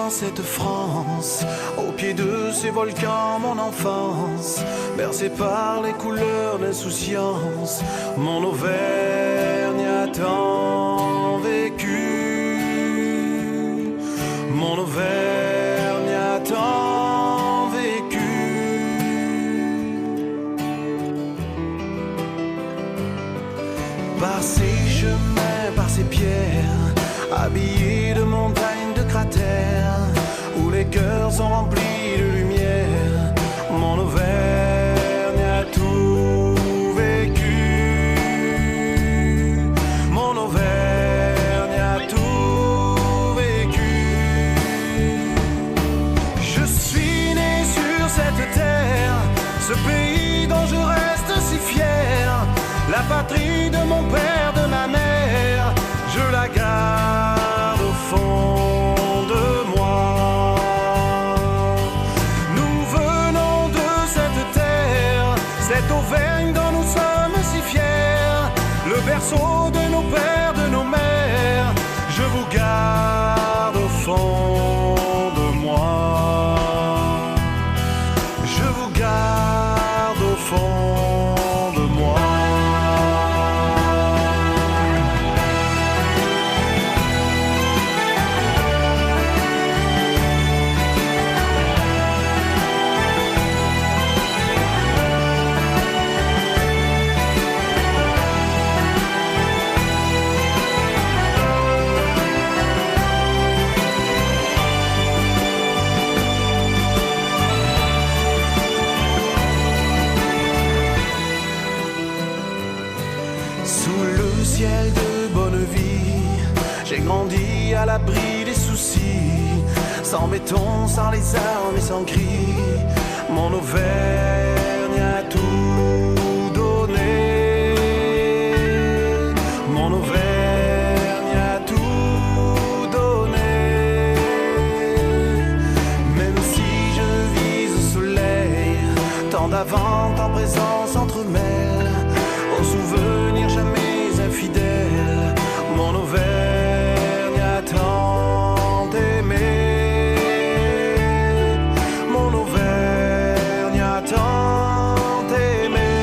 dans cette France, au pied de ces volcans, mon enfance, bercée par les couleurs d'insouciance, mon Auvergne a tant vécu, mon Auvergne a tant vécu. Par ces chemins, par ces pierres, habillés de montagnes, de cratères, où les cœurs sont remplis de lumière, mon Auvergne a tout vécu, mon Auvergne a tout vécu. Je suis né sur cette terre, ce pays dont je reste si fier, la patrie de mon père, de ma mère, je la garde au fond de moi. Nous venons de cette terre, cette Auvergne dont nous sommes si fiers, le berceau de nos pères, de nos mères, je vous garde au fond de moi. Je vous garde au fond de moi. Ciel de bonne vie, j'ai grandi à l'abri des soucis, sans béton, sans les armes et sans cri, mon Auvergne a tout donné, mon Auvergne a tout donné, même si je vise au soleil, tant d'avant, tant présent s'entremêle, au souvenir jamais fidèle, mon Auvergne a tant aimé, mon Auvergne a tant aimé.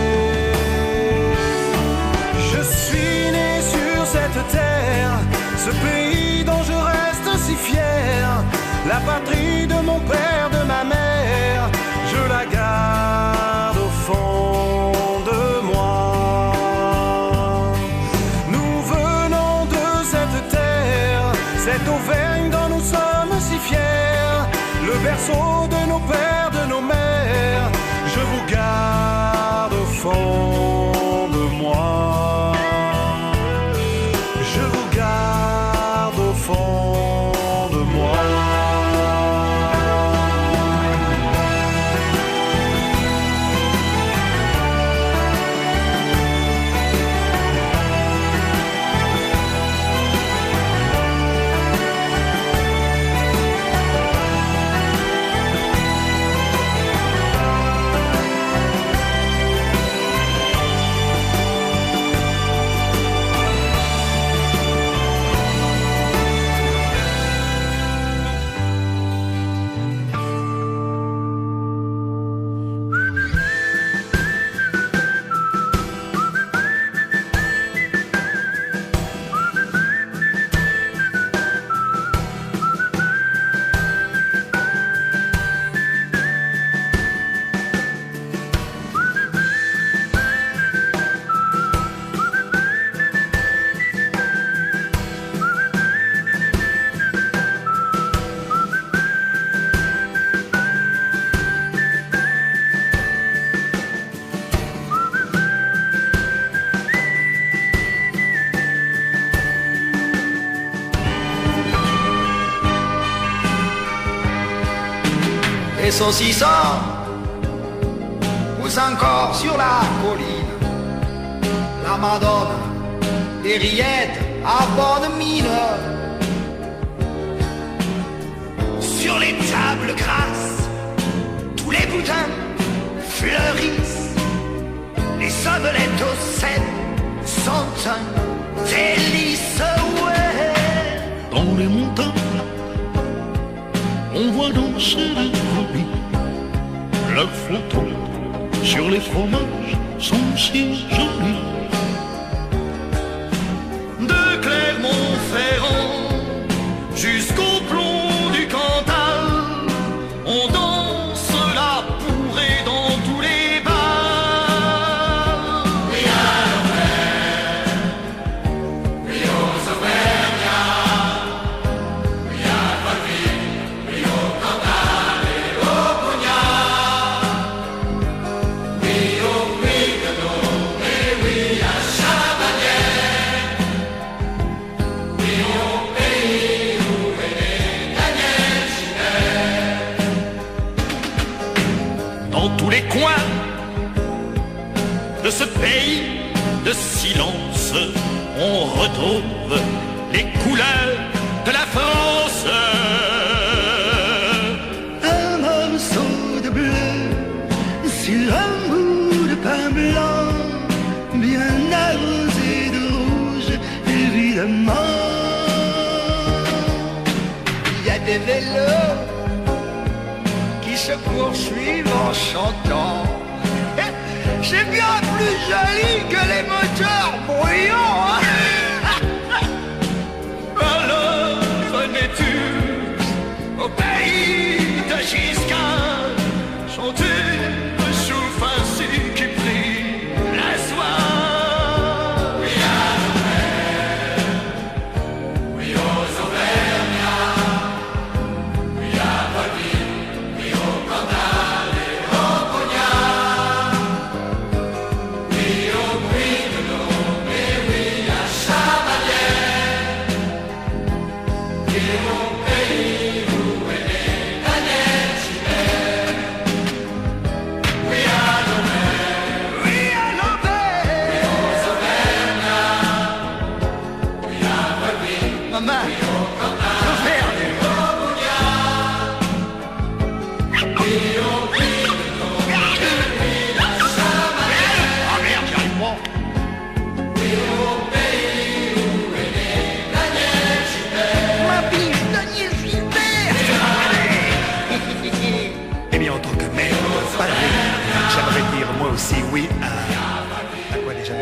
Je suis né sur cette terre, ce pays dont je reste si fier, la patrie de mon père, de ma mère, je la garde au fond de moi. Cette Auvergne dont nous sommes si fiers, le berceau de nos pères, de nos mères, je vous garde au fond de moi. Je vous garde au fond de moi. Les saucissons poussent encore sur la colline, la madone, les rillettes à bonne mine. Sur les tables grasses, tous les boudins fleurissent, les omelettes au sel sont un délice, ouais. Dans les montagnes, flottant sur les fromages sont si jolis. De Clermont-Ferrand jusqu'au plomb du Cantal, on danse la pourrée dans tous les bals. Oui à l'envers, oui aux Auvergnats, oui à Valville, oui au Cantal et au Cognac, oui au Puy-de-Dôme et oui à Chamalières, oui au pays où est né Daniel Giner. Dans tous les coins de ce pays de silence, on retrouve les couleurs de la France. Un morceau de bleu sur un bout de pain blanc, bien arrosé de rouge, évidemment. Il y a des vélos qui se poursuivent en chantant. C'est bien plus joli que les moteurs bruyants, hein. Alors venez tous au pays de Giscard chanter le souffle ainsi qui prie la soie. Oui à l'envers, oui aux Auvergnats, oui à Valville, oui au Cantal et au Cognac, oui au Puy-de-Dôme et oui à Chamalières, et au pays où est né Daniel Giner. Oui à l'envers, oui à l'envers, oui aux Auvergnats, oui à Valville, maman, oui au Cantal, l'Auvergne, au Cognac, oui au Puy-de-Dôme et oui à Chamalières. Ah merde, j'y arrive pas. Oui au pays où est né Daniel Gilbert. Ma biche, Daniel Gilbert. Eh bien, en tant que maire, pas de rire, j'aimerais dire moi aussi oui à quoi déjà?